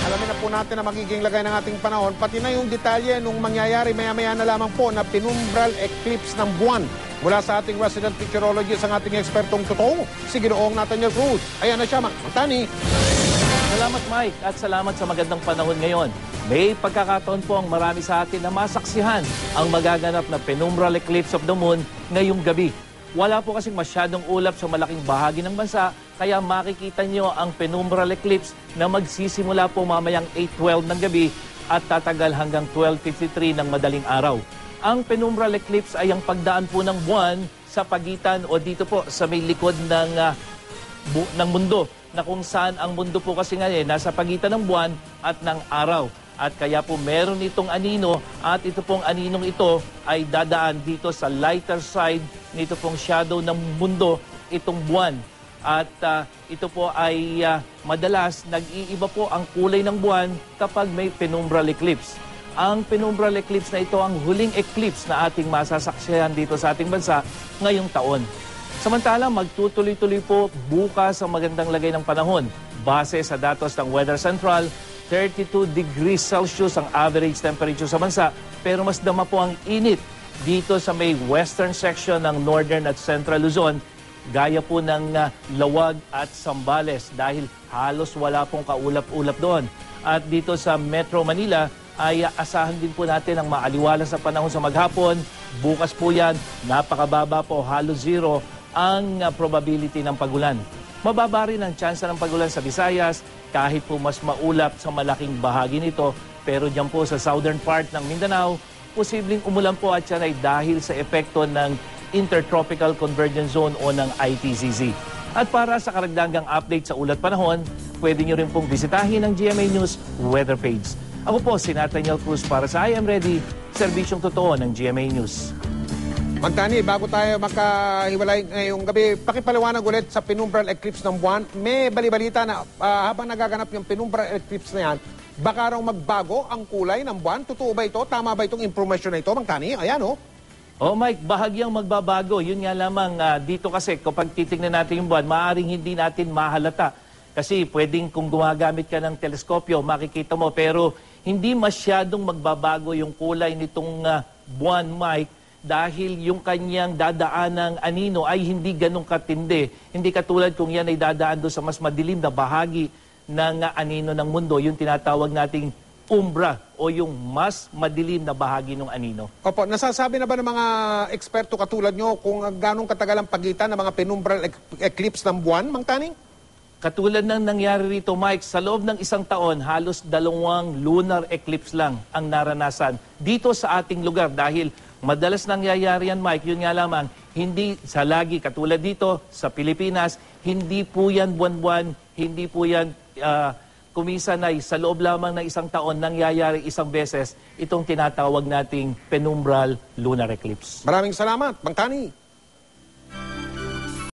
Alamin na po natin na magiging lagay ng ating panahon, pati na yung detalye nung mangyayari maya-maya na lamang po na penumbral eclipse ng buwan. Mula sa ating resident meteorologist, ang ating ekspertong totoo, si Ginoong Nathaniel Cruz. Ayan na siya, Tani. Salamat Mike at salamat sa magandang panahon ngayon. May pagkakataon po ang marami sa atin na masaksihan ang magaganap na penumbral eclipse of the moon ngayong gabi. Wala po kasing masyadong ulap sa malaking bahagi ng bansa, kaya makikita nyo ang penumbral eclipse na magsisimula po mamayang 8:12 ng gabi at tatagal hanggang 12:53 ng madaling araw. Ang penumbral eclipse ay ang pagdaan po ng buwan sa pagitan o dito po sa may likod ng mundo, na kung saan ang mundo po kasi ngayon nasa pagitan ng buwan at ng araw. At kaya po meron itong anino at ito pong aninong ito ay dadaan dito sa lighter side nito pong shadow ng mundo, itong buwan. At ito po ay madalas nag-iiba po ang kulay ng buwan kapag may penumbral eclipse. Ang penumbral eclipse na ito ang huling eclipse na ating masasaksihan dito sa ating bansa ngayong taon. Samantala, magtutuloy-tuloy po bukas ang magandang lagay ng panahon. Base sa datos ng Weather Central, 32 degrees Celsius ang average temperature sa bansa, pero mas dama po ang init dito sa may western section ng Northern at Central Luzon, gaya po ng Lawag at Zambales dahil halos wala pong kaulap-ulap doon. At dito sa Metro Manila ay asahan din po natin ang maaliwalas sa panahon sa maghapon. Bukas po yan, napakababa po, halos zero ang probability ng pagulan. Mababa rin ang tsansa ng pagulan sa Visayas kahit po mas maulap sa malaking bahagi nito. Pero dyan po sa southern part ng Mindanao, posibleng umulan po at yan ay dahil sa epekto ng Intertropical Convergence Zone o ng ITCZ. At para sa karagdagang update sa ulat panahon, pwede nyo rin pong bisitahin ang GMA News weather page. Ako po si Nathaniel Cruz para sa I Am Ready, serbisyong totoo ng GMA News. Tani, bago tayo makahiwalay ngayong gabi, pakipaliwanag ulit sa penumbral eclipse ng buwan. May balibalita na habang nagaganap yung penumbral eclipse na yan, baka raw magbago ang kulay ng buwan. Totoo ba ito? Tama ba itong information na ito, Tani? Ayan, oh. Oh Mike, bahagyang magbabago. Yun nga lamang dito kasi kapag titignan natin yung buwan, maaaring hindi natin mahalata. Kasi pwedeng kung gumagamit ka ng teleskopyo, makikita mo. Pero hindi masyadong magbabago yung kulay nitong buwan, Mike, dahil yung kanyang dadaan ng anino ay hindi ganong katindi. Hindi katulad kung yan ay dadaan doon sa mas madilim na bahagi ng anino ng mundo, yung tinatawag nating umbra o yung mas madilim na bahagi ng anino. Opo, nasasabi na ba ng mga eksperto katulad nyo kung ganong katagal ang pagitan ng mga penumbral eclipse ng buwan, Tani? Katulad ng nangyari rito, Mike, sa loob ng isang taon, halos 2 lunar eclipse lang ang naranasan dito sa ating lugar dahil madalas nangyayari yan, Mike, yun nga lamang, hindi sa lagi, katulad dito sa Pilipinas, hindi po yan buwan-buwan, hindi po yan kumisan ay sa loob lamang ng isang taon nangyayari isang beses itong tinatawag nating penumbral lunar eclipse. Maraming salamat, Tani.